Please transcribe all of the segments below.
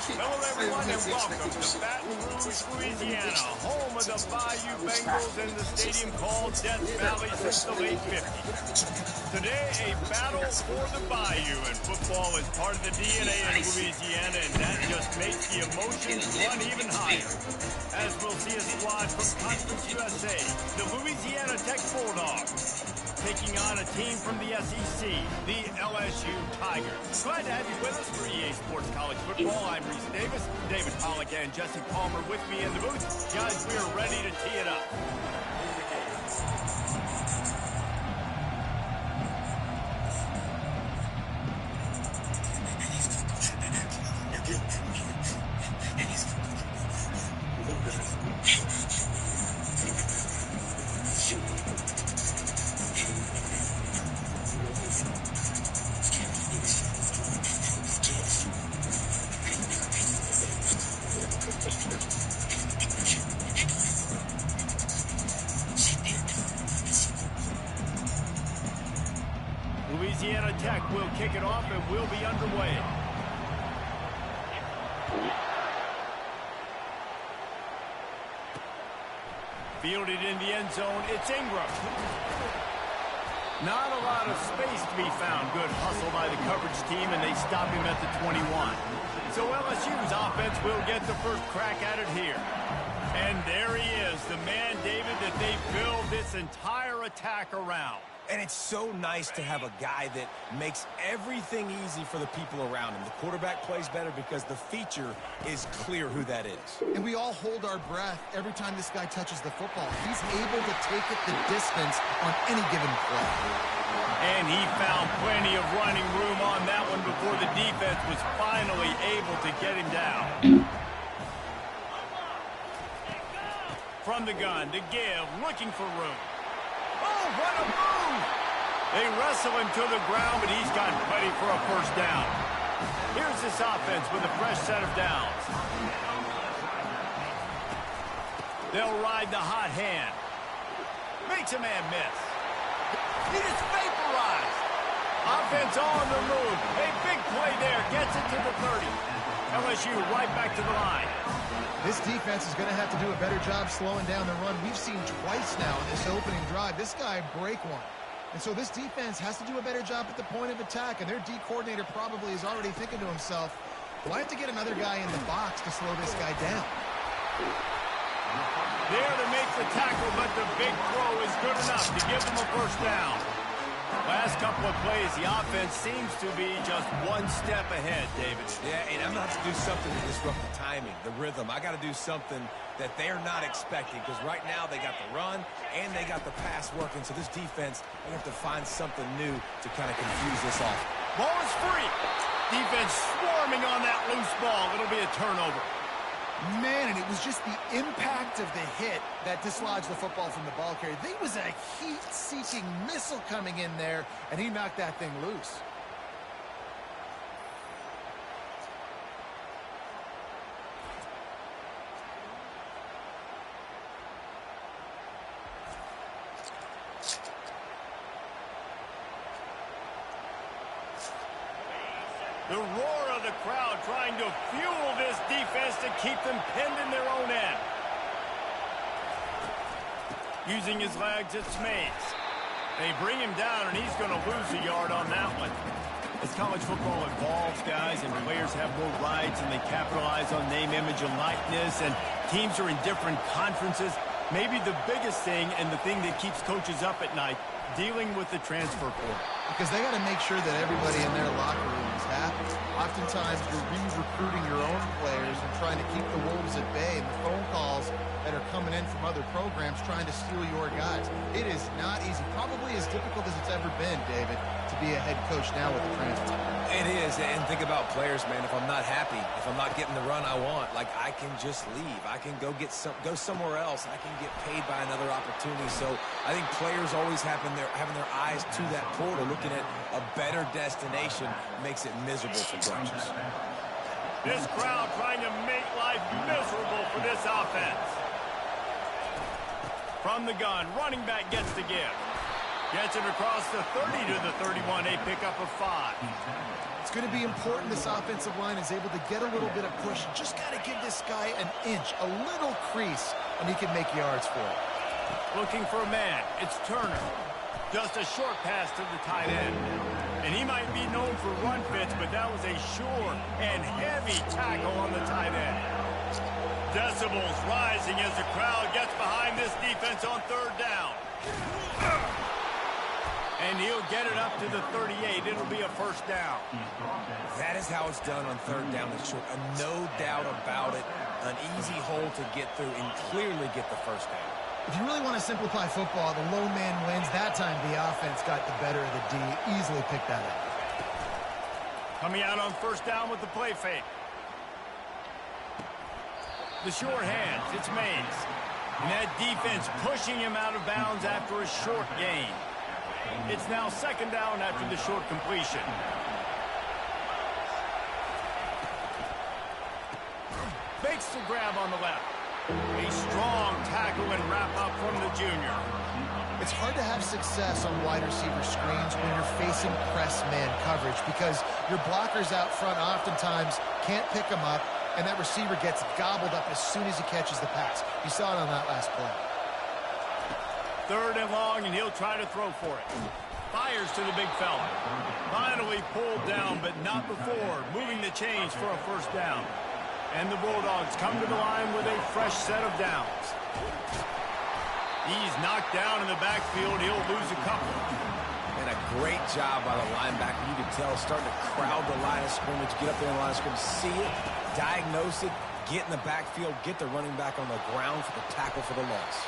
Hello, everyone, and welcome to Baton Rouge, Louisiana, home of the Bayou Bengals and the stadium called Death Valley since the late 50s. Today, a battle for the Bayou, and football is part of the DNA in Louisiana, and that just makes the emotions run even higher. As we'll see a squad from Conference USA, the Louisiana Tech Bulldogs, taking on a team from the SEC, the LSU Tigers. Glad to have you with us for EA Sports College Football. I'm Reese Davis, David Pollack and Jesse Palmer with me in the booth. Guys, we are ready to tee it up. Louisiana Tech will kick it off and will be underway. Fielded in the end zone, it's Ingram. Not a lot of space to be found. Good hustle by the coverage team, and they stop him at the 21. So LSU's offense will get the first crack at it here. And there he is, the man, David, that they build this entire attack around. And it's so nice to have a guy that makes everything easy for the people around him. The quarterback plays better because the feature is clear who that is. And we all hold our breath every time this guy touches the football. He's able to take it the distance on any given play. And he found plenty of running room on that one before the defense was finally able to get him down. From the gun to give, looking for room. Oh, what a move! They wrestle him to the ground, but he's gotten plenty for a first down. Here's this offense with a fresh set of downs. They'll ride the hot hand. Makes a man miss. He is vaporized. Offense on the move. A big play there. Gets it to the 30. LSU right back to the line. This defense is going to have to do a better job slowing down the run. We've seen twice now in this opening drive. This guy break one. And so this defense has to do a better job at the point of attack. And their D coordinator probably is already thinking to himself, do I have to get another guy in the box to slow this guy down? There to make the tackle, but the big throw is good enough to give them a first down. Last couple of plays, the offense seems to be just one step ahead, David. Yeah, and I'm going to have to do something to disrupt the timing, the rhythm. I got to do something that they're not expecting, because right now they got the run and they got the pass working. So this defense, they have to find something new to kind of confuse this off. Ball is free. Defense swarming on that loose ball. It'll be a turnover. Man, and it was just the impact of the hit that dislodged the football from the ball carrier. There was a heat-seeking missile coming in there, and he knocked that thing loose. The roar of the crowd trying to fuel this defense to keep them pinned in their own end. Using his legs, it's Mays. They bring him down, and he's going to lose a yard on that one. As college football evolves, guys, and players have more rights, and they capitalize on name, image, and likeness, and teams are in different conferences, maybe the biggest thing and the thing that keeps coaches up at night, dealing with the transfer portal. Because they got to make sure that everybody in their locker room is happy. Oftentimes, you're re-recruiting your own players and trying to keep the wolves at bay, and the phone calls men from other programs trying to steal your guys. It is not easy. Probably as difficult as it's ever been, David, to be a head coach now with the transfer. It is, and think about players, man. If I'm not happy, if I'm not getting the run I want, like, I can just leave. I can go somewhere else. I can get paid by another opportunity. So I think players always having their eyes to that portal, looking at a better destination, makes it miserable for coaches. This crowd trying to make life miserable for this offense. From the gun, running back gets the give. Gets it across the 30 to the 31, a pickup of 5. It's going to be important this offensive line is able to get a little bit of push. Just got to give this guy an inch, a little crease, and he can make yards for it. Looking for a man. It's Turner. Just a short pass to the tight end. And he might be known for run fits, but that was a sure and heavy tackle on the tight end. Decibels rising as the crowd gets behind this defense on third down. And he'll get it up to the 38. It'll be a first down. That is how it's done on third down and short. No doubt about it. An easy hole to get through and clearly get the first down. If you really want to simplify football, the low man wins. That time the offense got the better of the D. Easily picked that up. Coming out on first down with the play fake. The short hands. It's Mays. And that defense pushing him out of bounds after a short gain. It's now second down after the short completion. Makes the grab on the left. A strong tackle and wrap up from the junior. It's hard to have success on wide receiver screens when you're facing press man coverage because your blockers out front oftentimes can't pick them up, and that receiver gets gobbled up as soon as he catches the pass. You saw it on that last play. Third and long, and he'll try to throw for it. Fires to the big fella. Finally pulled down, but not before. Moving the chains for a first down. And the Bulldogs come to the line with a fresh set of downs. He's knocked down in the backfield. He'll lose a couple. And a great job by the linebacker. You can tell, starting to crowd the line of scrimmage, get up there in the line of scrimmage, see it, diagnose it, get in the backfield, get the running back on the ground for the tackle for the loss.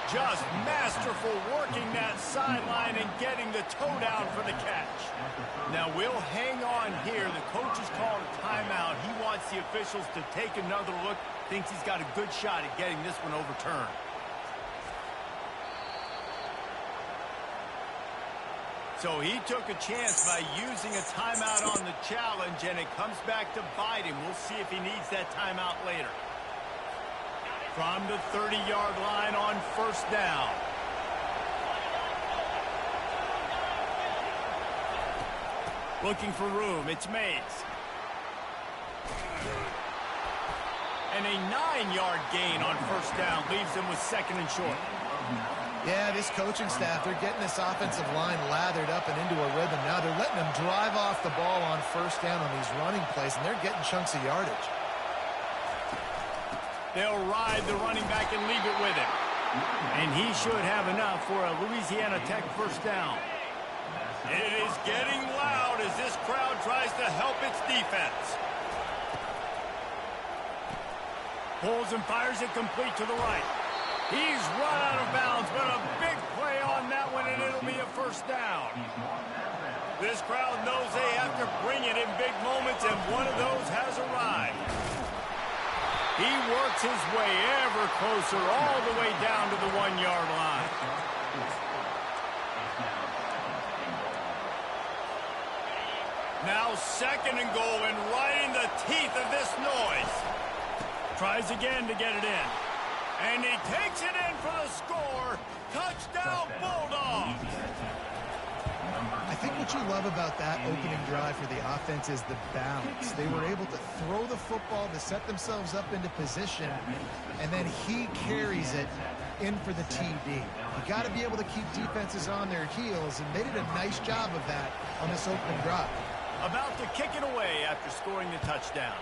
Just masterful working that sideline and getting the toe down for the catch. Now we'll hang on here. The coach has called a timeout. He wants the officials to take another look. Thinks he's got a good shot at getting this one overturned. So he took a chance by using a timeout on the challenge, and it comes back to bite him. We'll see if he needs that timeout later. From the 30-yard line on first down. Looking for room. It's Mays. And a 9-yard gain on first down leaves them with second and short. Yeah, this coaching staff, they're getting this offensive line lathered up and into a rhythm. Now they're letting them drive off the ball on first down on these running plays, and they're getting chunks of yardage. They'll ride the running back and leave it with him. And he should have enough for a Louisiana Tech first down. It is getting loud as this crowd tries to help its defense. Pulls and fires it complete to the right. He's run out of bounds, but a big play on that one, and it'll be a first down. This crowd knows they have to bring it in big moments, and one of those has arrived. He works his way ever closer all the way down to the 1-yard line. Now second and goal, and right in the teeth of this noise. Tries again to get it in. And he takes it in for the score. Touchdown, Bulldogs. I think what you love about that opening drive for the offense is the balance. They were able to throw the football to set themselves up into position, and then he carries it in for the TD. You got to be able to keep defenses on their heels, and they did a nice job of that on this opening drive. About to kick it away after scoring the touchdown.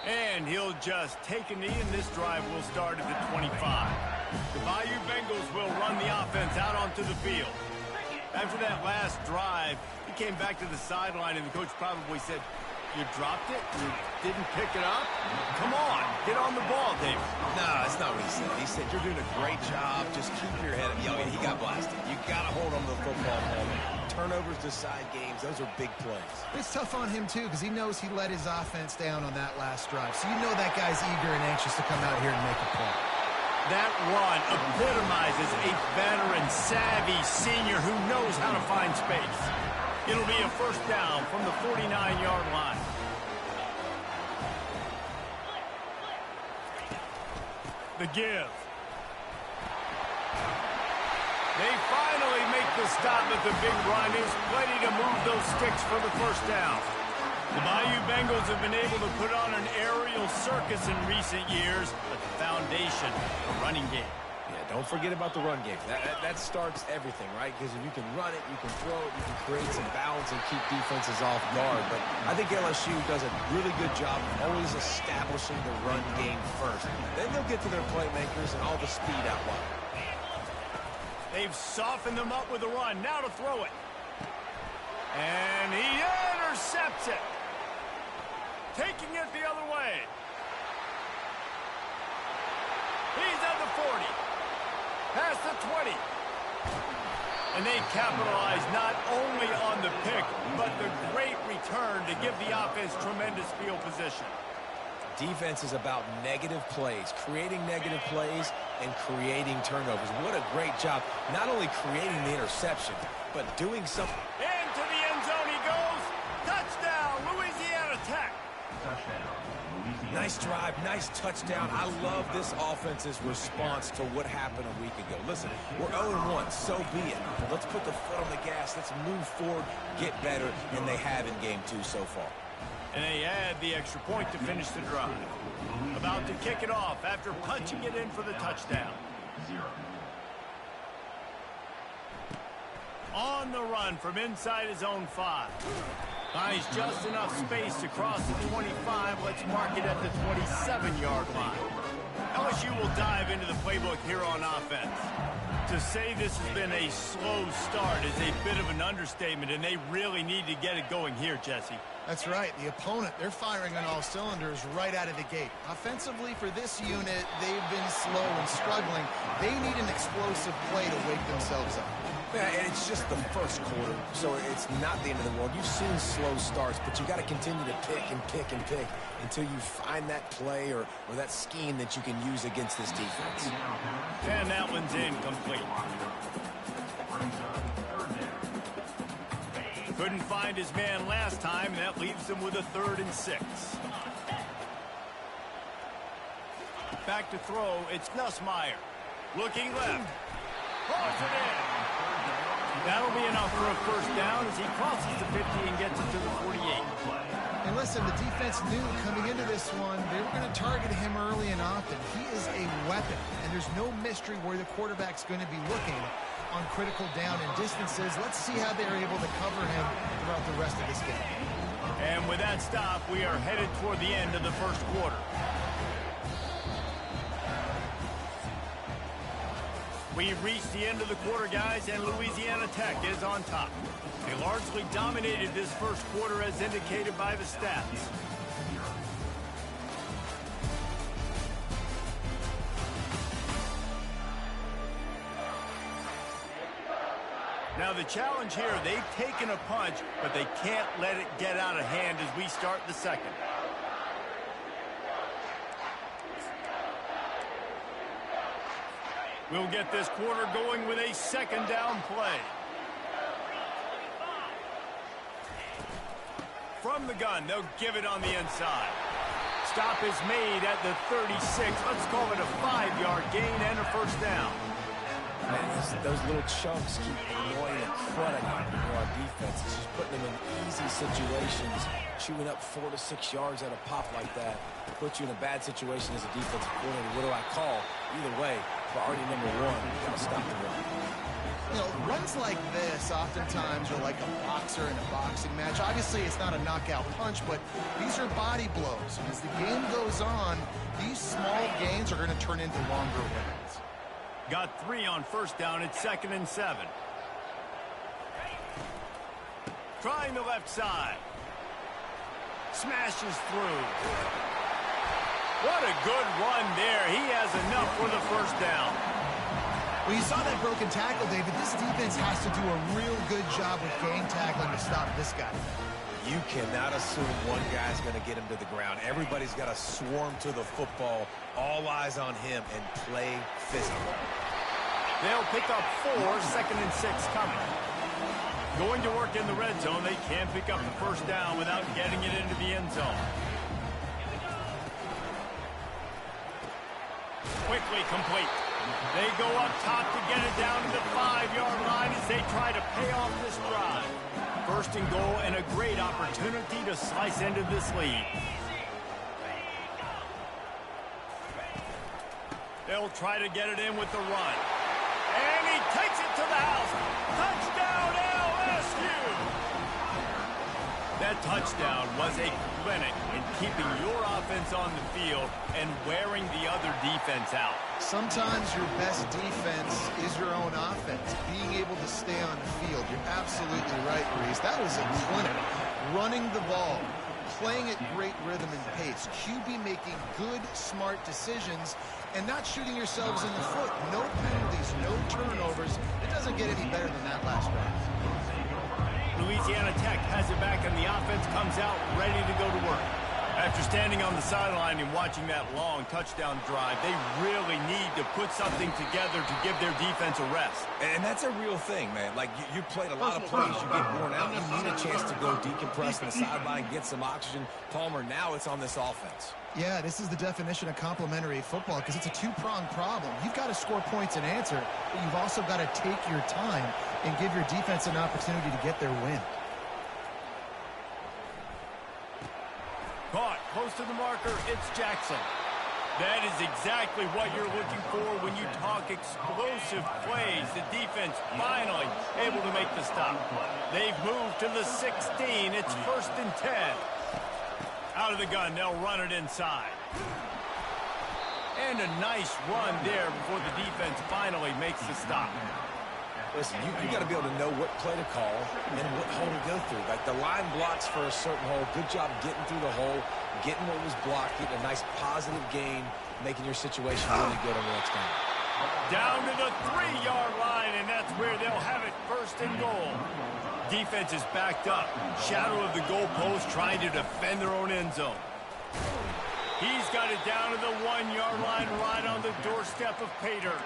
And he'll just take a knee, and this drive will start at the 25. The Bayou Bengals will run the offense out onto the field. After that last drive, he came back to the sideline, and the coach probably said, You dropped it? You didn't pick it up? Come on, get on the ball, David. No, that's not what he said. He said, you're doing a great job. Just keep your head up. Yo, he got blasted. You got to hold on to the football moment. Turnovers decide games. Those are big plays. It's tough on him, too, because he knows he let his offense down on that last drive. So you know that guy's eager and anxious to come out here and make a play. That run epitomizes a veteran, savvy senior who knows how to find space. It'll be a first down from the 49-yard line. The give. They finally make the stop at the big run. Is plenty to move those sticks for the first down. The Bayou Bengals have been able to put on an aerial circus in recent years, but the foundation, a running game. Yeah, don't forget about the run game. That starts everything, right? Because if you can run it, you can throw it, you can create some balance and keep defenses off guard. But I think LSU does a really good job of always establishing the run game first. Then they'll get to their playmakers and all the speed out wide. They've softened them up with a run. Now to throw it. And he intercepts it. Taking it the other way. He's at the 40. Past the 20. And they capitalize not only on the pick, but the great return to give the offense tremendous field position. Defense is about negative plays, creating negative plays and creating turnovers. What a great job, not only creating the interception, but doing something. Into the end zone he goes. Touchdown, Louisiana Tech. Nice drive, nice touchdown. I love this offense's response to what happened a week ago. Listen, we're 0-1, so be it. Let's put the foot on the gas. Let's move forward, get better, and they have in game 2 so far. And they add the extra point to finish the drive. About to kick it off after punching it in for the touchdown. On the run from inside his own 5. Finds just enough space to cross the 25. Let's mark it at the 27-yard line. LSU will dive into the playbook here on offense. To say this has been a slow start is a bit of an understatement, and they really need to get it going here, Jesse. That's right. The opponent, they're firing on all cylinders right out of the gate. Offensively, for this unit, they've been slow and struggling. They need an explosive play to wake themselves up. Yeah, and it's just the first quarter, so it's not the end of the world. You've seen slow starts, but you got to continue to pick and pick and pick until you find that play or that scheme that you can use against this defense. And that one's incomplete. Couldn't find his man last time, and that leaves him with a 3rd and 6. Back to throw, it's Nussmeier. Looking left. Throws it in. That'll be enough for a first down as he crosses the 50 and gets it to the 48. And listen, the defense knew coming into this one, they were going to target him early and often. He is a weapon, and there's no mystery where the quarterback's going to be looking on critical down and distances. Let's see how they're able to cover him throughout the rest of this game. And with that stop, we are headed toward the end of the first quarter. We've reached the end of the quarter, guys, and Louisiana Tech is on top. They largely dominated this first quarter as indicated by the stats. Now the challenge here, they've taken a punch, but they can't let it get out of hand as we start the second. We'll get this quarter going with a second down play. From the gun, they'll give it on the inside. Stop is made at the 36. Let's call it a 5-yard gain and a first down. Man, those little chunks keep annoying and cruddy our defense. It's just putting them in easy situations, chewing up 4 to 6 yards at a pop like that. Puts you in a bad situation as a defensive coordinator. What do I call? Either way, priority number 1, you got to stop the run. You know, runs like this oftentimes are like a boxer in a boxing match. Obviously, it's not a knockout punch, but these are body blows. And as the game goes on, these small gains are going to turn into longer wins. Got 3 on first down. It's 2nd and 7. Trying the left side. Smashes through. What a good run there. He has enough for the first down. Well, you saw that broken tackle, David. This defense has to do a real good job with gang tackling to stop this guy. You cannot assume one guy's going to get him to the ground. Everybody's got to swarm to the football, all eyes on him, and play physical. They'll pick up 4, 2nd and 6 coming. Going to work in the red zone. They can't pick up the first down without getting it into the end zone. Quickly complete. They go up top to get it down to the 5-yard line as they try to pay off this drive. 1st and goal and a great opportunity to slice into this lead. They'll try to get it in with the run. And he takes it to the house. Touchdown, LSU! That touchdown was a clinic in keeping your offense on the field and wearing the other defense out. Sometimes your best defense is your own offense, being able to stay on the field. You're absolutely right, Reese. That was a clinic. Running the ball, playing at great rhythm and pace, QB making good, smart decisions, and not shooting yourselves in the foot. No penalties, no turnovers. It doesn't get any better than that last drive. Louisiana Tech has it back, and the offense comes out ready to go to work. After standing on the sideline and watching that long touchdown drive, they really need to put something together to give their defense a rest. And that's a real thing, man. Like, you played a lot of plays, you get worn out, you need a chance to go decompress on the sideline, get some oxygen. Palmer, now it's on this offense. Yeah, this is the definition of complementary football because it's a two-pronged problem. You've got to score points and answer, but you've also got to take your time and give your defense an opportunity to get their win. Caught close to the marker, it's Jackson. That is exactly what you're looking for when you talk explosive plays. The defense finally able to make the stop. They've moved to the 16. It's 1st and 10. Out of the gun, they'll run it inside. And a nice run there before the defense finally makes the stop. Listen, you got to be able to know what play to call and what hole to go through. Like, the line blocks for a certain hole. Good job getting through the hole, getting what was blocked, getting a nice positive gain, making your situation really good on the next down. Down to the 3-yard line, and that's where they'll have it, 1st and goal. Defense is backed up. Shadow of the goalpost trying to defend their own end zone. He's got it down to the 1-yard line right on the doorstep of Pater.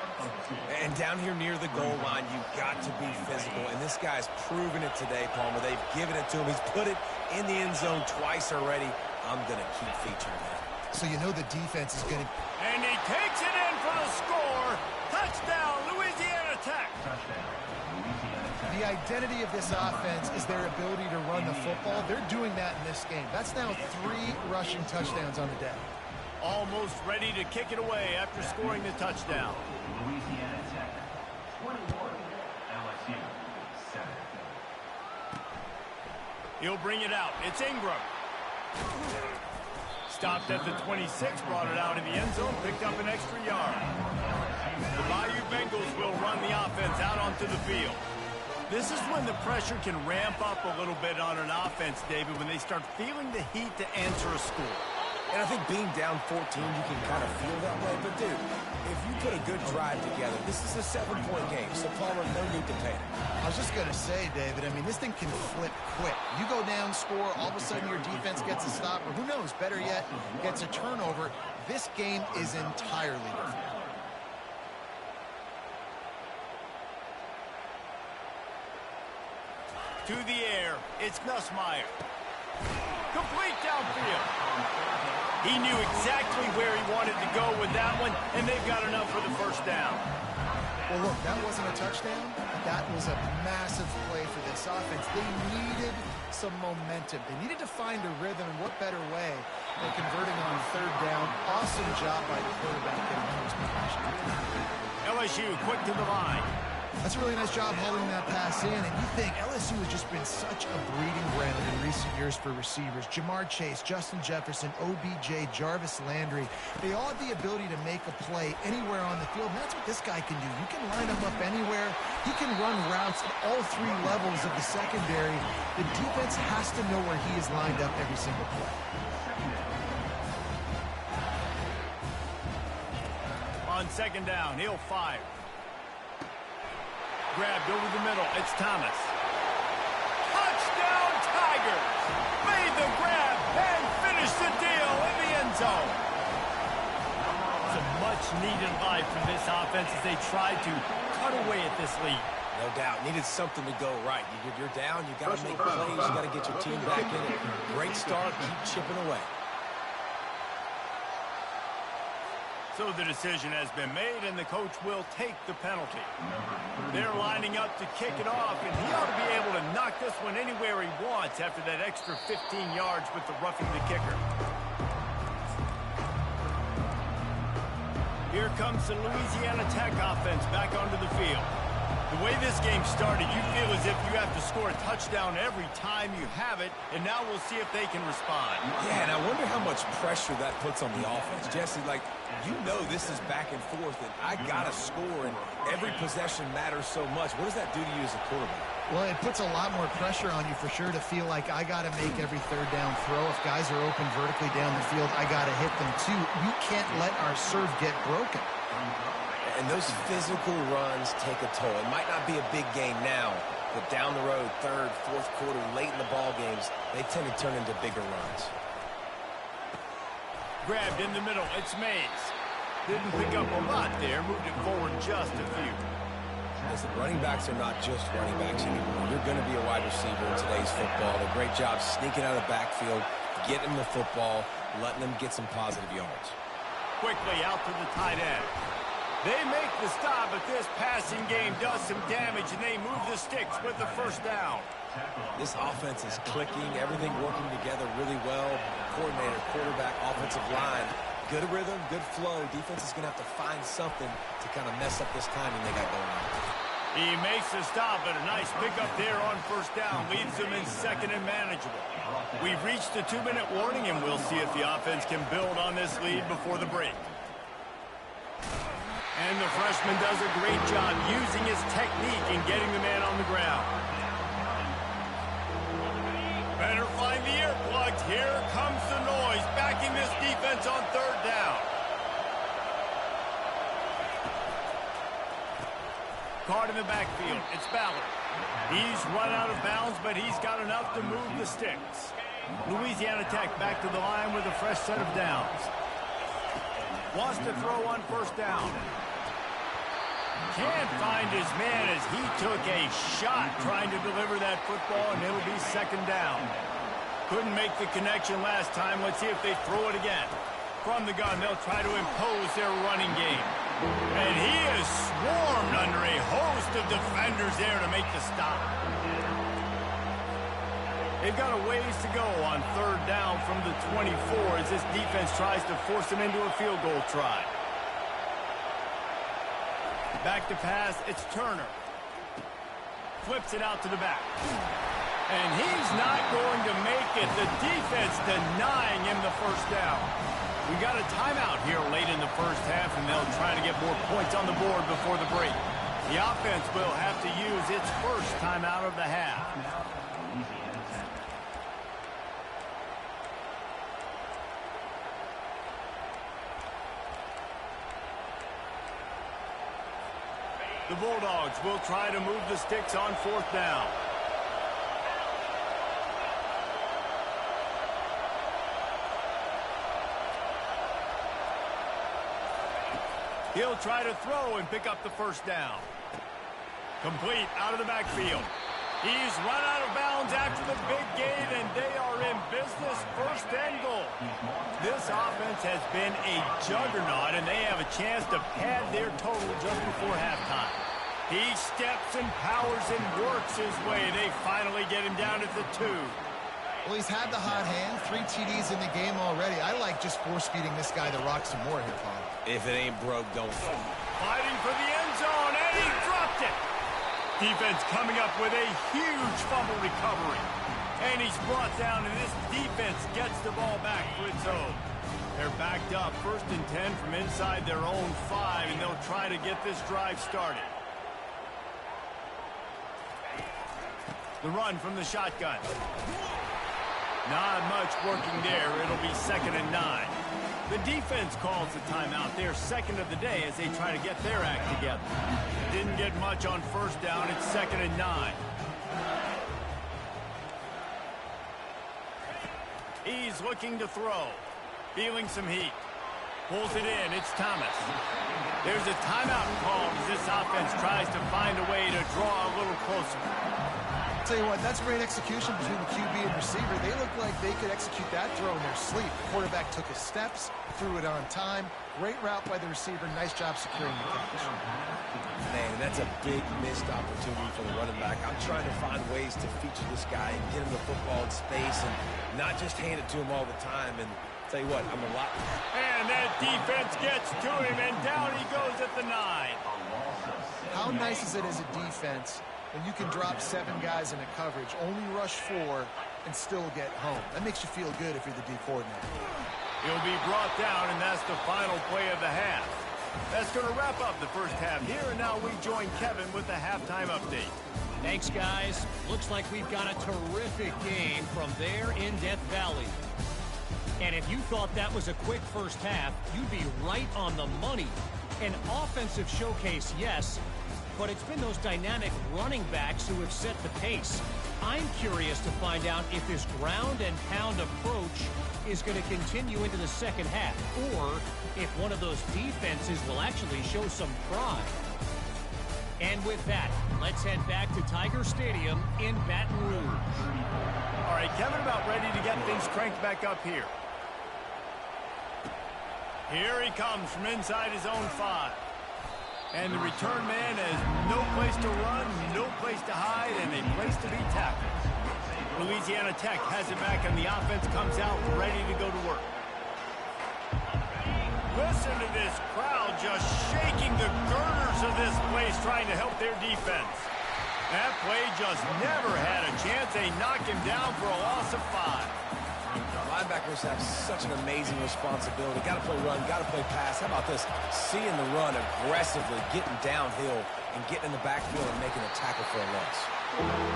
And down here near the goal line, you've got to be physical. And this guy's proven it today, Palmer. They've given it to him. He's put it in the end zone twice already. I'm going to keep featuring that. So you know the defense is going to... And he takes it in for the score. Touchdown, Louisiana Tech. The identity of this offense is their ability to run the football. They're doing that in this game. That's now 3 rushing touchdowns on the day. Almost ready to kick it away after scoring the touchdown. Louisiana Tech, 21, LSU, 7. He'll bring it out. It's Ingram. Stopped at the 26, brought it out in the end zone, picked up an extra yard. The Bayou Bengals will run the offense out onto the field. This is when the pressure can ramp up a little bit on an offense, David, when they start feeling the heat to answer a score. And I think being down 14, you can kind of feel that way. But, dude, if you put a good drive together, this is a 7-point game, so Palmer, no need to panic. I was just going to say, David, I mean, this thing can flip quick. You go down, score, all of a sudden your defense gets a stop, or who knows, better yet, gets a turnover. This game is entirely different. To the air, it's Nussmeier. Complete downfield. He knew exactly where he wanted to go with that one, and they've got enough for the first down. Well, look, that wasn't a touchdown. That was a massive play for this offense. They needed some momentum. They needed to find a rhythm, and what better way than converting on 3rd down. Awesome job by the quarterback getting close to the action. LSU quick to the line. That's a really nice job holding that pass in, and you think LSU has just been such a breeding ground in recent years for receivers. Jamar Chase, Justin Jefferson, OBJ, Jarvis Landry, they all have the ability to make a play anywhere on the field, and that's what this guy can do. You can line him up anywhere. He can run routes at all three levels of the secondary. The defense has to know where he is lined up every single play. On second down, he'll fire. Grabbed over the middle. It's Thomas. Touchdown, Tigers! Made the grab and finished the deal in the end zone. It's a much-needed life from this offense as they tried to cut away at this lead. No doubt. Needed something to go right. You're down. You got to make plays. You got to get your team back in it. Great start. Keep chipping away. So the decision has been made, and the coach will take the penalty. They're lining up to kick it off, and he ought to be able to knock this one anywhere he wants after that extra 15 yards with the roughing the kicker. Here comes the Louisiana Tech offense back onto the field. The way this game started, you feel as if you have to score a touchdown every time you have it, and now we'll see if they can respond. Yeah, and I wonder how much pressure that puts on the offense. Jesse, like, you know this is back and forth, and I got to score, and every possession matters so much. What does that do to you as a quarterback? Well, it puts a lot more pressure on you for sure to feel like I got to make every third down throw. If guys are open vertically down the field, I got to hit them too. You can't let our serve get broken. And those physical runs take a toll. It might not be a big game now, but down the road, third, fourth quarter, late in the ball games, they tend to turn into bigger runs. Grabbed in the middle. It's Mays. Didn't pick up a lot there. Moved it forward just a few. Listen, running backs are not just running backs anymore. You're going to be a wide receiver in today's football. A great job sneaking out of the backfield, getting the football, letting them get some positive yards. Quickly out to the tight end. They make the stop, but this passing game does some damage, and they move the sticks with the first down. This offense is clicking, everything working together really well. Coordinator, quarterback, offensive line, good rhythm, good flow. Defense is going to have to find something to kind of mess up this timing they got going on. He makes the stop, but a nice pickup there on first down. Leaves them in second and manageable. We've reached the 2-minute warning, and we'll see if the offense can build on this lead before the break. And the freshman does a great job using his technique and getting the man on the ground. Better find the earplugs. Here comes the noise, backing this defense on third down. Caught in the backfield. It's Ballard. He's run out of bounds, but he's got enough to move the sticks. Louisiana Tech back to the line with a fresh set of downs. Wants to throw on first down. Can't find his man as he took a shot trying to deliver that football, and it'll be second down. Couldn't make the connection last time. Let's see if they throw it again. From the gun, they'll try to impose their running game. And he is swarmed under a host of defenders there to make the stop. They've got a ways to go on third down from the 24 as this defense tries to force them into a field goal try. Back to pass, it's Turner. Flips it out to the back. And he's not going to make it. The defense denying him the first down. We got a timeout here late in the first half, and they'll try to get more points on the board before the break. The offense will have to use its first timeout of the half. The Bulldogs will try to move the sticks on fourth down. He'll try to throw and pick up the first down. Complete out of the backfield. He's run out of bounds after the big gain, and they are in business, first and goal. This offense has been a juggernaut, and they have a chance to pad their total just before halftime. He steps and powers and works his way. They finally get him down at the 2. Well, he's had the hot hand, 3 TDs in the game already. I like just force-feeding this guy the rock some more here, Paul. If it ain't broke, don't fall. Fighting for the end zone, and he dropped it. Defense coming up with a huge fumble recovery. And he's brought down, and this defense gets the ball back for its own. They're backed up, 1st and 10 from inside their own 5, and they'll try to get this drive started. The run from the shotgun. Not much working there. It'll be 2nd and 9. The defense calls the timeout. They're 2nd of the day as they try to get their act together. Didn't get much on 1st down. It's 2nd and 9. He's looking to throw. Feeling some heat. Pulls it in. It's Thomas. There's a timeout called as this offense tries to find a way to draw a little closer. Tell you what, that's great execution between the QB and receiver. They look like they could execute that throw in their sleep. The quarterback took his steps, threw it on time. Great route by the receiver. Nice job securing the catch. Man, that's a big missed opportunity for the running back. I'm trying to find ways to feature this guy and get him the football in space and not just hand it to him all the time. And tell you what, I'm a lot. And that defense gets to him, and down he goes at the 9. How nice is it as a defense when you can drop 7 guys into coverage, only rush 4, and still get home? That makes you feel good if you're the D coordinator. He'll be brought down, and that's the final play of the half. That's going to wrap up the first half here, and now we join Kevin with the halftime update. Thanks, guys. Looks like we've got a terrific game from there in Death Valley. And if you thought that was a quick first half, you'd be right on the money. An offensive showcase, yes, but it's been those dynamic running backs who have set the pace. I'm curious to find out if this ground and pound approach is going to continue into the second half, or if one of those defenses will actually show some pride. And with that, let's head back to Tiger Stadium in Baton Rouge. All right, Kevin, about ready to get things cranked back up here. Here he comes from inside his own 5. And the return man has no place to run, no place to hide, and a place to be tackled. Louisiana Tech has it back, and the offense comes out ready to go to work. Listen to this crowd just shaking the girders of this place, trying to help their defense. That play just never had a chance. They knock him down for a loss of 5. Linebackers have such an amazing responsibility. Got to play run, got to play pass. How about this? Seeing the run aggressively, getting downhill, and getting in the backfield and making a tackle for a loss.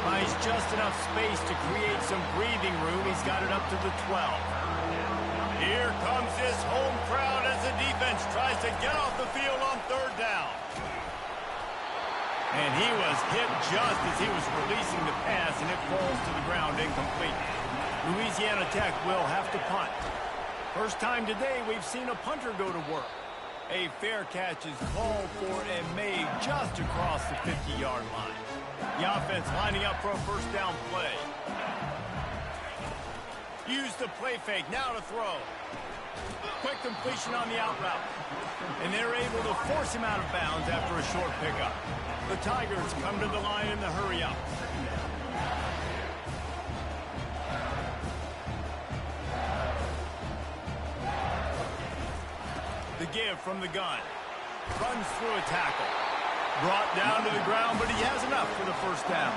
Finds just enough space to create some breathing room. He's got it up to the 12. Here comes this home crowd as the defense tries to get off the field on 3rd down. And he was hit just as he was releasing the pass, and it falls to the ground incomplete. Louisiana Tech will have to punt. First time today we've seen a punter go to work. A fair catch is called for and made just across the 50-yard line. The offense lining up for a first down play. Use the play fake, now to throw. Quick completion on the out route. And they're able to force him out of bounds after a short pickup. The Tigers come to the line in the hurry-up. The give from the gun. Runs through a tackle. Brought down to the ground, but he has enough for the first down.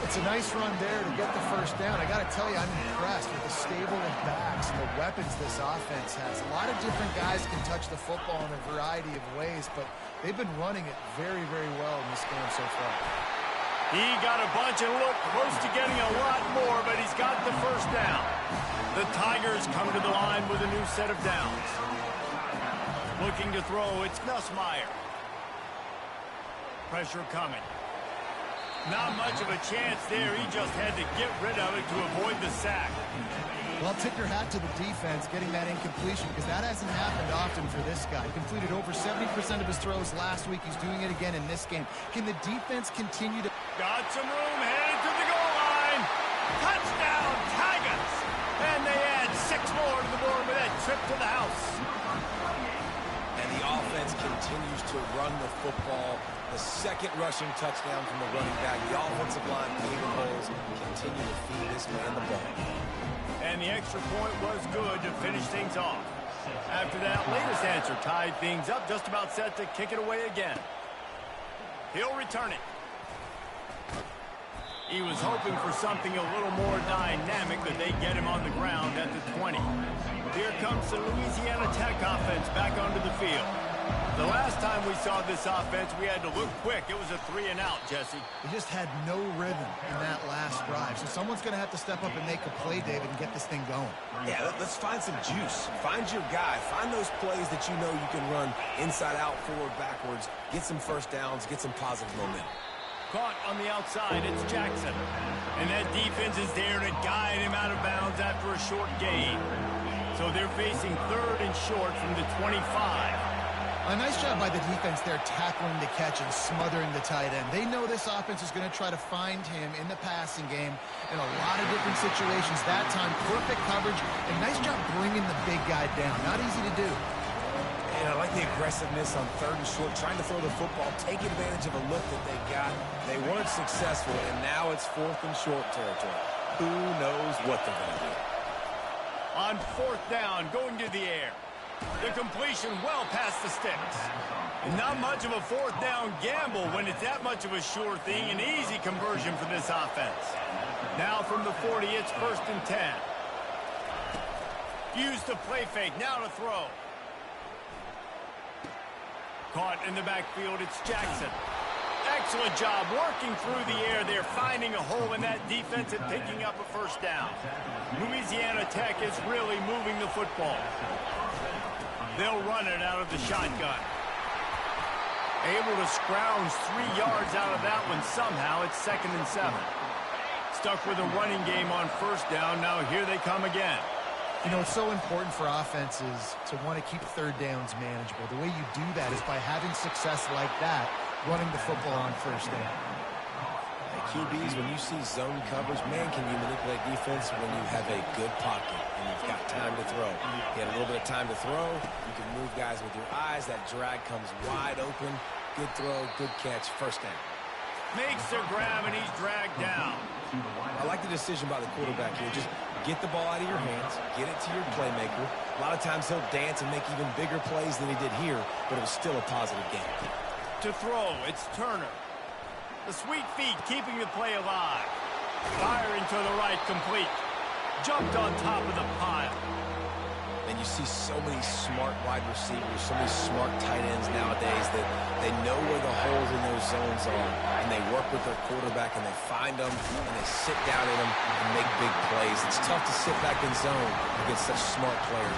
It's a nice run there to get the first down. I got to tell you, I'm impressed with the stable of backs and the weapons this offense has. A lot of different guys can touch the football in a variety of ways, but they've been running it very, very well in this game so far. He got a bunch and looked close to getting a lot more, but he's got the first down. The Tigers come to the line with a new set of downs. Looking to throw, it's Nussmeier. Pressure coming. Not much of a chance there. He just had to get rid of it to avoid the sack. Well, tip your hat to the defense getting that incompletion, because that hasn't happened often for this guy. He completed over 70% of his throws last week. He's doing it again in this game. Can the defense continue to... Got some room, headed to the goal line. Touchdown, Tigers! And they add 6 more to the board with that trip to the house. And the offense continues to run the football. The second rushing touchdown from the running back. The offensive line paving holes continue to feed this man the ball. And the extra point was good to finish things off. After that latest answer tied things up, just about set to kick it away again. He'll return it. He was hoping for something a little more dynamic, that they get him on the ground at the 20. Here comes the Louisiana Tech offense back onto the field. The last time we saw this offense, we had to look quick. It was a 3-and-out, Jesse. They just had no rhythm in that last drive. So someone's going to have to step up and make a play, David, and get this thing going. Yeah, let's find some juice. Find your guy. Find those plays that you know you can run inside out, forward, backwards. Get some first downs. Get some positive momentum. Caught on the outside, it's Jackson. And that defense is there to guide him out of bounds after a short gain. So they're facing 3rd and short from the 25. A nice job by the defense there, tackling the catch and smothering the tight end. They know this offense is going to try to find him in the passing game in a lot of different situations. That time, perfect coverage, and nice job bringing the big guy down. Not easy to do. And I like the aggressiveness on 3rd and short, trying to throw the football, take advantage of a look that they got. They weren't successful, and now it's 4th and short territory. Who knows what they're going to do? On 4th down, going to the air. The completion well past the sticks. And not much of a 4th down gamble when it's that much of a sure thing. An easy conversion for this offense. Now from the 40, it's 1st and 10. Used the play fake, now to throw. Caught in the backfield, it's Jackson. Excellent job working through the air there, finding a hole in that defense and picking up a 1st down. Louisiana Tech is really moving the football. They'll run it out of the shotgun. Able to scrounge 3 yards out of that one somehow. It's 2nd and 7. Stuck with a running game on 1st down. Now here they come again. You know, it's so important for offenses to want to keep 3rd downs manageable. The way you do that is by having success like that, running the football on 1st down. QBs, when you see zone coverage, man, can you manipulate defense when you have a good pocket and you've got time to throw. You had a little bit of time to throw. You can move guys with your eyes. That drag comes wide open. Good throw, good catch, 1st down. Makes the grab, and he's dragged down. I like the decision by the quarterback here. Just get the ball out of your hands, get it to your playmaker. A lot of times he'll dance and make even bigger plays than he did here, but it was still a positive game. To throw, it's Turner. The sweet feet keeping the play alive. Firing to the right, complete. Jumped on top of the pile. And you see so many smart wide receivers, so many smart tight ends nowadays that they know where the holes in those zones are, and they work with their quarterback, and they find them, and they sit down in them and make big plays. It's tough to sit back in zone against such smart players.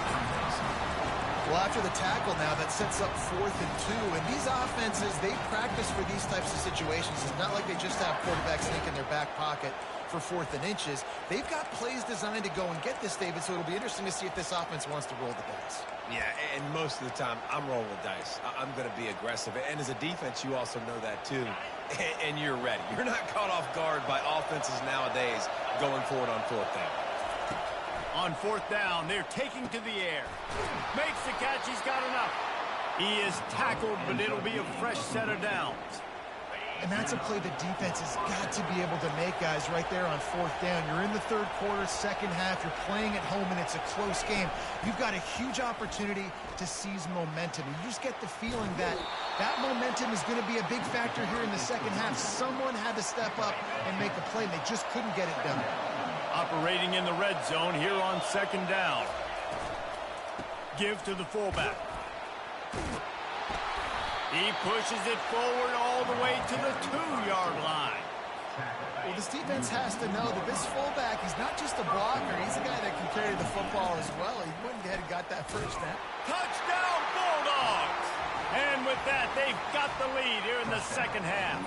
Well, after the tackle now, that sets up 4th and 2. And these offenses, they practice for these types of situations. It's not like they just have quarterbacks think in their back pocket for 4th and inches. They've got plays designed to go and get this, David, so it'll be interesting to see if this offense wants to roll the dice. Yeah, and most of the time, I'm rolling the dice. I'm going to be aggressive. And as a defense, you also know that too. And you're ready. You're not caught off guard by offenses nowadays going forward on 4th down. On 4th down, they're taking to the air. Makes the catch, he's got enough. He is tackled, but it'll be a fresh set of downs. And that's a play the defense has got to be able to make, guys, right there on 4th down. You're in the 3rd quarter, 2nd half. You're playing at home, and it's a close game. You've got a huge opportunity to seize momentum. You just get the feeling that that momentum is going to be a big factor here in the 2nd half. Someone had to step up and make a play, and they just couldn't get it done. Operating in the red zone here on 2nd down. Give to the fullback. He pushes it forward all the way to the 2-yard line. Well, this defense has to know that this fullback, he's not just a blocker. He's a guy that can carry the football as well. He went ahead and got that 1st down. Touchdown, Bulldogs! And with that, they've got the lead here in the 2nd half.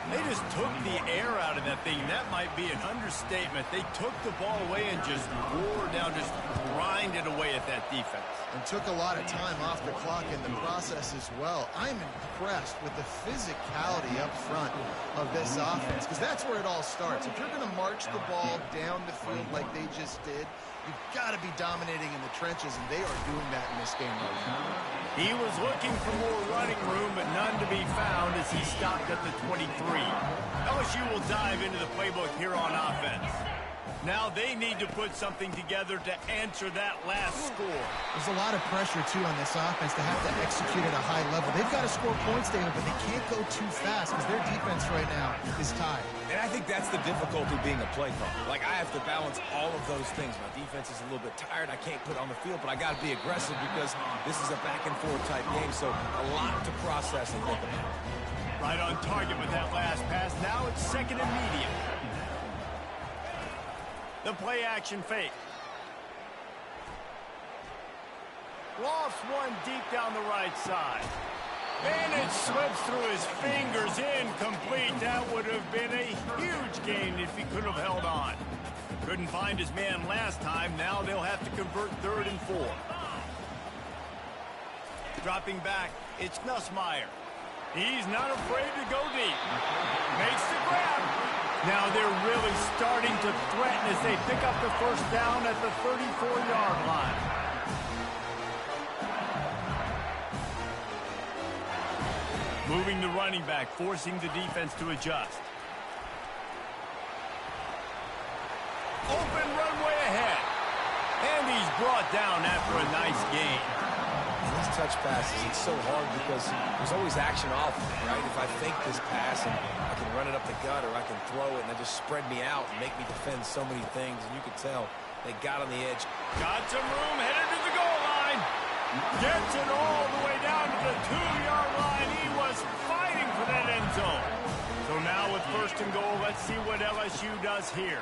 They just took the air out of that thing. That might be an understatement. They took the ball away and just wore down, just grinded away at that defense. And took a lot of time off the clock in the process as well. I'm impressed with the physicality up front of this offense, because that's where it all starts. If you're going to march the ball down the field like they just did, you've got to be dominating in the trenches, and they are doing that in this game right now. He was looking for more running room, but none to be found as he stopped at the 23. LSU will dive into the playbook here on offense. Now they need to put something together to answer that last score. There's a lot of pressure, too, on this offense to have to execute at a high level. They've got to score points, David, but they can't go too fast because their defense right now is tied. And I think that's the difficulty being a play caller. Like, I have to balance all of those things. My defense is a little bit tired. I can't put on the field, but I got to be aggressive because this is a back-and-forth type game, so a lot to process and think about. Right on target with that last pass. Now it's second and medium. The play-action fake. Lofts one deep down the right side. Bandage slips through his fingers, incomplete. That would have been a huge gain if he could have held on. Couldn't find his man last time. Now they'll have to convert 3rd and 4. Dropping back, it's Nussmeier. He's not afraid to go deep. Makes the grab. Now they're really starting to threaten as they pick up the first down at the 34-yard line. Moving the running back, forcing the defense to adjust. Open runway ahead. And he's brought down after a nice gain. These touch passes, it's so hard because there's always action off of it, right? If I fake this pass and I can run it up the gut or I can throw it and they just spread me out and make me defend so many things, and you can tell they got on the edge. Got some room, headed to the goal line. Gets it all the way down to the 2-yard line. He was fighting for that end zone. So now with 1st and goal, let's see what LSU does here.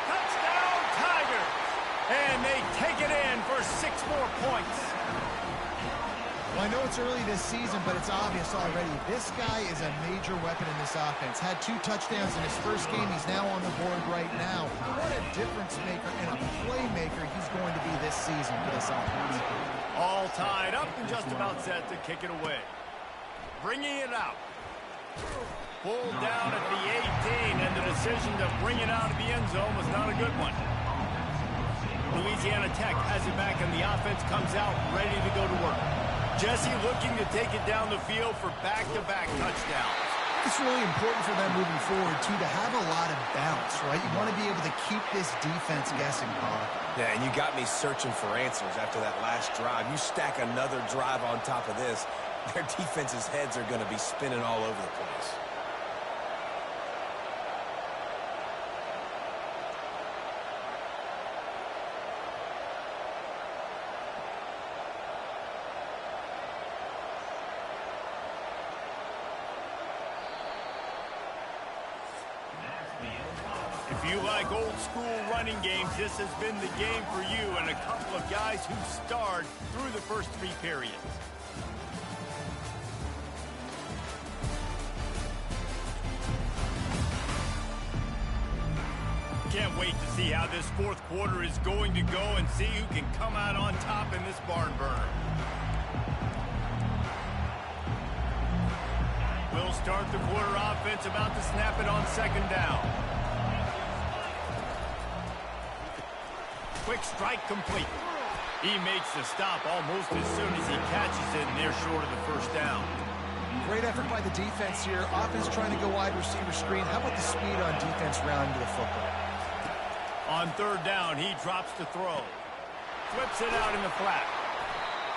Touchdown, Tigers! And they take it in for 6 more points. Well, I know it's early this season, but it's obvious already. This guy is a major weapon in this offense. Had 2 touchdowns in his first game. He's now on the board right now. What a difference maker and a playmaker he's going to be this season for this offense. All tied up and just about set to kick it away. Bringing it out. Pulled down at the 18, and the decision to bring it out of the end zone was not a good one. Louisiana Tech has it back, and the offense comes out ready to go to work. Jesse looking to take it down the field for back-to-back touchdowns. It's really important for them moving forward, too, to have a lot of bounce, right? You want to be able to keep this defense guessing, Bob. Yeah, and you got me searching for answers after that last drive. You stack another drive on top of this, their defense's heads are going to be spinning all over the place. If you like old-school running games, this has been the game for you and a couple of guys who starred through the first 3 periods. Can't wait to see how this 4th quarter is going to go and see who can come out on top in this barn burner. We'll start the quarter offense about to snap it on 2nd down. Quick strike complete. He makes the stop almost as soon as he catches it, and they're short of the 1st down. Great effort by the defense here. Offense trying to go wide receiver screen. How about the speed on defense rounding to the football? On 3rd down, he drops to throw. Flips it out in the flat.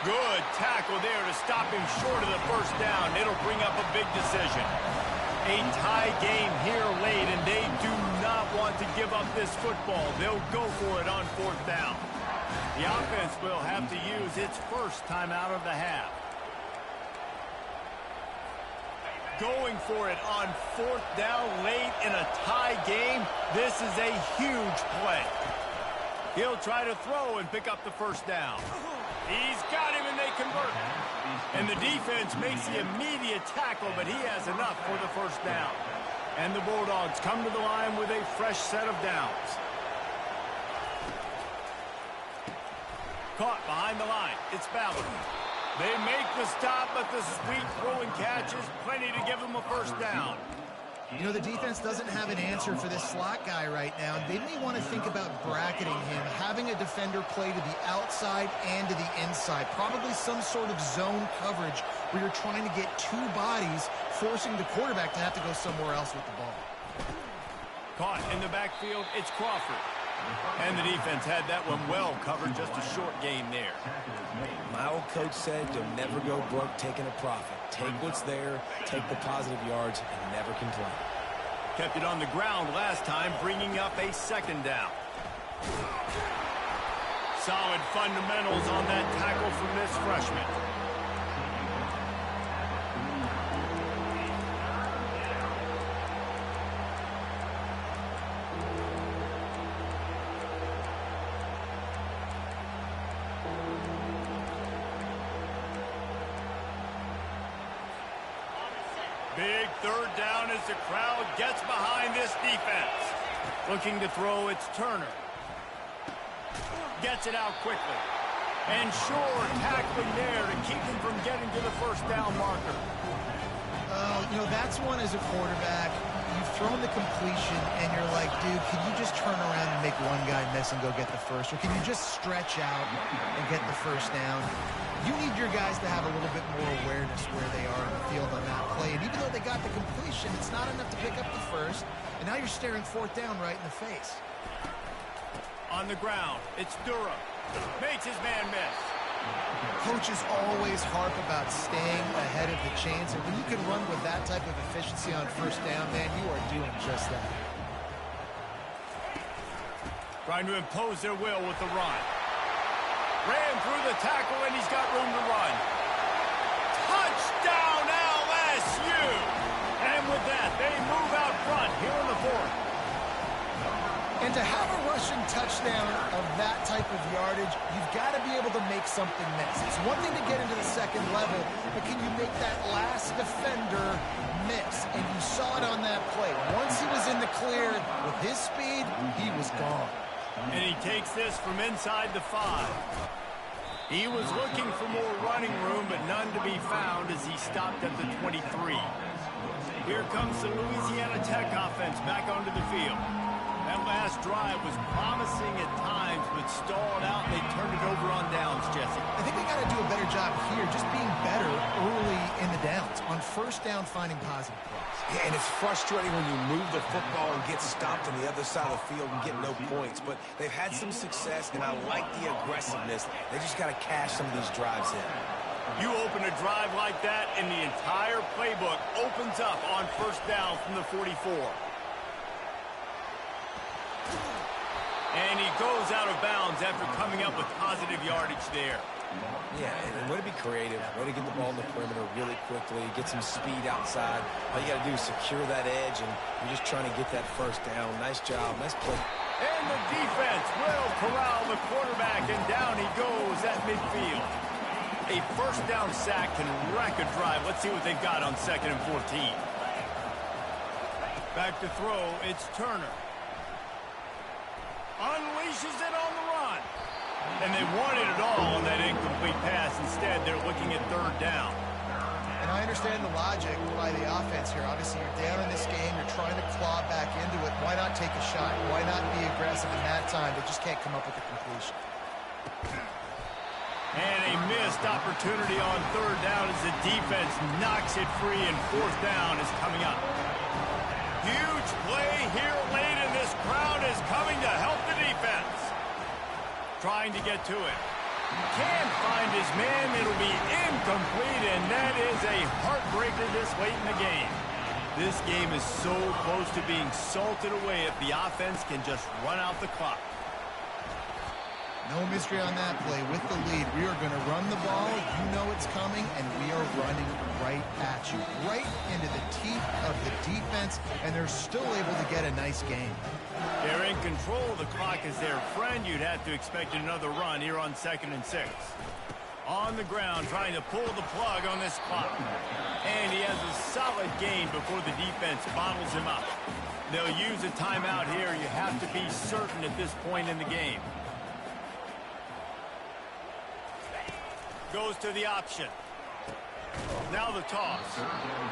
Good tackle there to stop him short of the 1st down. It'll bring up a big decision. A tie game here late, and they do not want to give up this football. They'll go for it on 4th down. The offense will have to use its 1st timeout of the half. Going for it on 4th down late in a tie game. This is a huge play. He'll try to throw and pick up the 1st down. He's got him, and they convert. And the defense makes the immediate tackle, but he has enough for the 1st down. And the Bulldogs come to the line with a fresh set of downs. Caught behind the line. It's Ballard. They make the stop, but the sweet throwing catch is plenty to give them a 1st down. You know, the defense doesn't have an answer for this slot guy right now. They may want to think about bracketing him, having a defender play to the outside and to the inside. Probably some sort of zone coverage where you're trying to get 2 bodies, forcing the quarterback to have to go somewhere else with the ball. Caught in the backfield, it's Crawford. And the defense had that one well covered, just a short gain there. My old coach said you'll never go broke taking a profit. Take what's there, take the positive yards, and never complain. kept it on the ground last time, bringing up a second down. Solid fundamentals on that tackle from this freshman. Big third down as the crowd gets behind this defense. Looking to throw, it's Turner. Gets it out quickly. And sure, tackling there to keep him from getting to the first down marker. You know, that's one as a quarterback. You've thrown the completion, and you're like, dude, can you just turn around and make one guy miss and go get the first? Or can you just stretch out and get the first down? You need your guys to have a little bit more awareness where they are in the field on that play. And even though they got the completion, it's not enough to pick up the first. And now you're staring fourth down right in the face. On the ground, it's Durham. Makes his man miss. Coaches always harp about staying ahead of the chains. And when you can run with that type of efficiency on first down, man, you are doing just that. Trying to impose their will with the run. Ran through the tackle, and he's got room to run. Touchdown, LSU! And with that, they move out front here in the fourth. And to have a rushing touchdown of that type of yardage, you've got to be able to make something miss. It's one thing to get into the second level, but can you make that last defender miss? And you saw it on that play. Once he was in the clear with his speed, he was gone. And he takes this from inside the 5. He was looking for more running room, but none to be found as he stopped at the 23. Here comes the Louisiana Tech offense back onto the field. That last drive was promising at times, but stalled out, and they turned it over on downs, Jesse. I think they got to do a better job here, just being better early in the downs. On first down, finding positive plays. Yeah, and it's frustrating when you move the football and get stopped on the other side of the field and get no points. But they've had some success, and I like the aggressiveness. They just got to cash some of these drives in. You open a drive like that, and the entire playbook opens up on first down from the 44. And he goes out of bounds after coming up with positive yardage there. Yeah, and way to be creative, way to get the ball in the perimeter really quickly, get some speed outside. All you got to do is secure that edge, and you're just trying to get that first down. Nice job, nice play. And the defense will corral the quarterback, and down he goes at midfield. A first down sack can wreck a drive. Let's see what they've got on 2nd and 14. Back to throw, it's Turner. Unleashes it on the run. And they wanted it all on that incomplete pass. Instead, they're looking at third down. And I understand the logic by the offense here. Obviously, you're down in this game. You're trying to claw back into it. Why not take a shot? Why not be aggressive in that time? They just can't come up with a completion. And a missed opportunity on third down as the defense knocks it free, and fourth down is coming up. Huge play here late, and this crowd is coming to help the defense. Trying to get to it. Can't find his man. It'll be incomplete, and that is a heartbreaker this late in the game. This game is so close to being salted away if the offense can just run out the clock. No mystery on that play. With the lead, we are going to run the ball. You know it's coming, and we are running right at you, right into the teeth of the defense, and they're still able to get a nice game. They're in control of the clock as their friend. You'd have to expect another run here on 2nd and 6. On the ground, trying to pull the plug on this clock. And he has a solid gain before the defense bottles him up. They'll use a timeout here. You have to be certain at this point in the game. Goes to the option. Now the toss.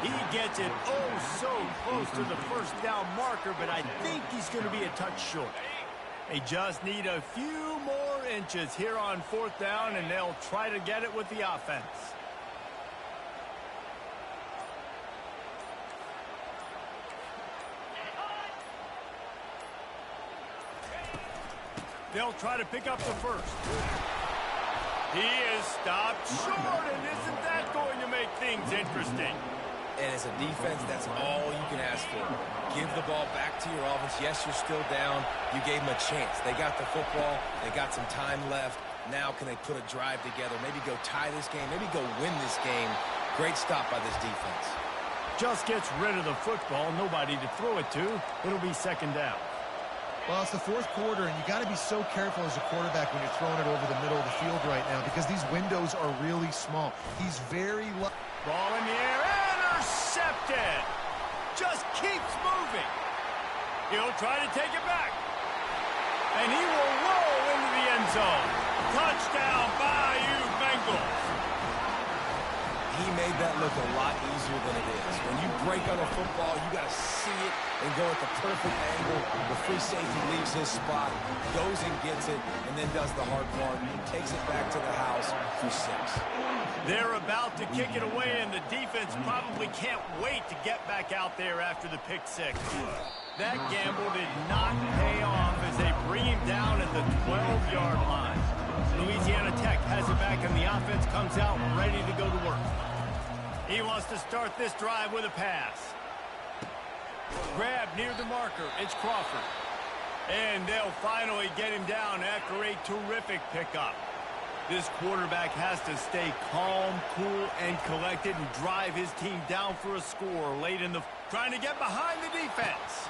He gets it oh so close to the first down marker, but I think he's going to be a touch short. They just need a few more inches here on fourth down, and they'll try to get it with the offense. They'll try to pick up the first. He is stopped short, and isn't that going to make things interesting? And as a defense, that's all you can ask for. Give the ball back to your offense. Yes, you're still down. You gave them a chance. They got the football. They got some time left. Now can they put a drive together? Maybe go tie this game. Maybe go win this game. Great stop by this defense. Just gets rid of the football. Nobody to throw it to. It'll be second down. Well, it's the fourth quarter, and you got to be so careful as a quarterback when you're throwing it over the middle of the field right now because these windows are really small. He's very low. Ball in the air. Intercepted. Just keeps moving. He'll try to take it back. And he will roll into the end zone. Touchdown, Bayou Bengals. He made that look a lot easier than it is. When you break on a football, you got to see it and go at the perfect angle. The free safety leaves his spot, goes and gets it, and then does the hard part. Takes it back to the house for 6. They're about to kick it away, and the defense probably can't wait to get back out there after the pick 6. That gamble did not pay off as they bring him down at the 12-yard line. Louisiana Tech has it back, and the offense comes out ready to go to work. He wants to start this drive with a pass. Grab near the marker. It's Crawford. And they'll finally get him down after a terrific pickup. This quarterback has to stay calm, cool, and collected and drive his team down for a score late in the... Trying to get behind the defense.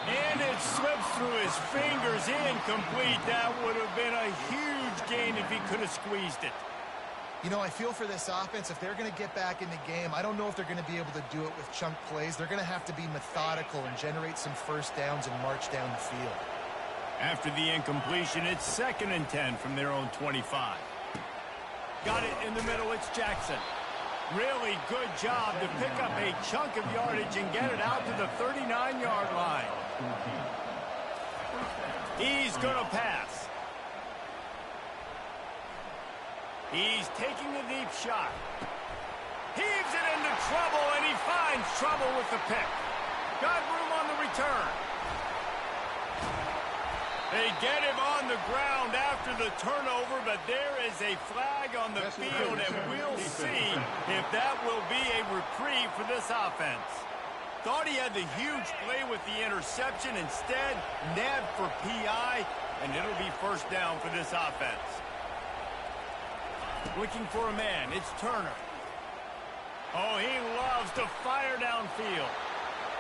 And it slips through his fingers, incomplete. That would have been a huge gain if he could have squeezed it. You know, I feel for this offense, if they're going to get back in the game, I don't know if they're going to be able to do it with chunk plays. They're going to have to be methodical and generate some first downs and march down the field. After the incompletion, it's 2nd and 10 from their own 25. Got it in the middle, it's Jackson. Really good job to pick up a chunk of yardage and get it out to the 39-yard line. He's going to pass. He's taking a deep shot. Heaves it into trouble, and he finds trouble with the pick. Got room on the return. They get him on the ground after the turnover, but there is a flag on the field, and we'll see if that will be a reprieve for this offense. Thought he had the huge play with the interception. Instead, nabbed for PI, and it'll be first down for this offense. Looking for a man, it's Turner. Oh, he loves to fire downfield.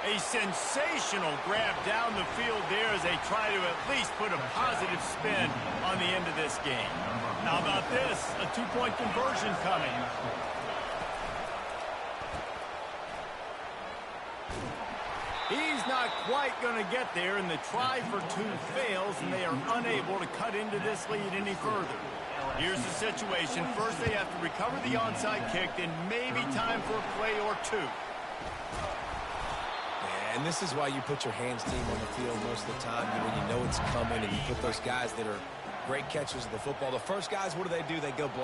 A sensational grab down the field there as they try to at least put a positive spin on the end of this game. How about this? A 2-point conversion coming. He's not quite going to get there, and the try for 2 fails, and they are unable to cut into this lead any further. Here's the situation. First, they have to recover the onside kick, then maybe time for a play or 2. And this is why you put your hands team on the field most of the time when you know it's coming, and you put those guys that are great catchers of the football. The first guys, what do? They go block.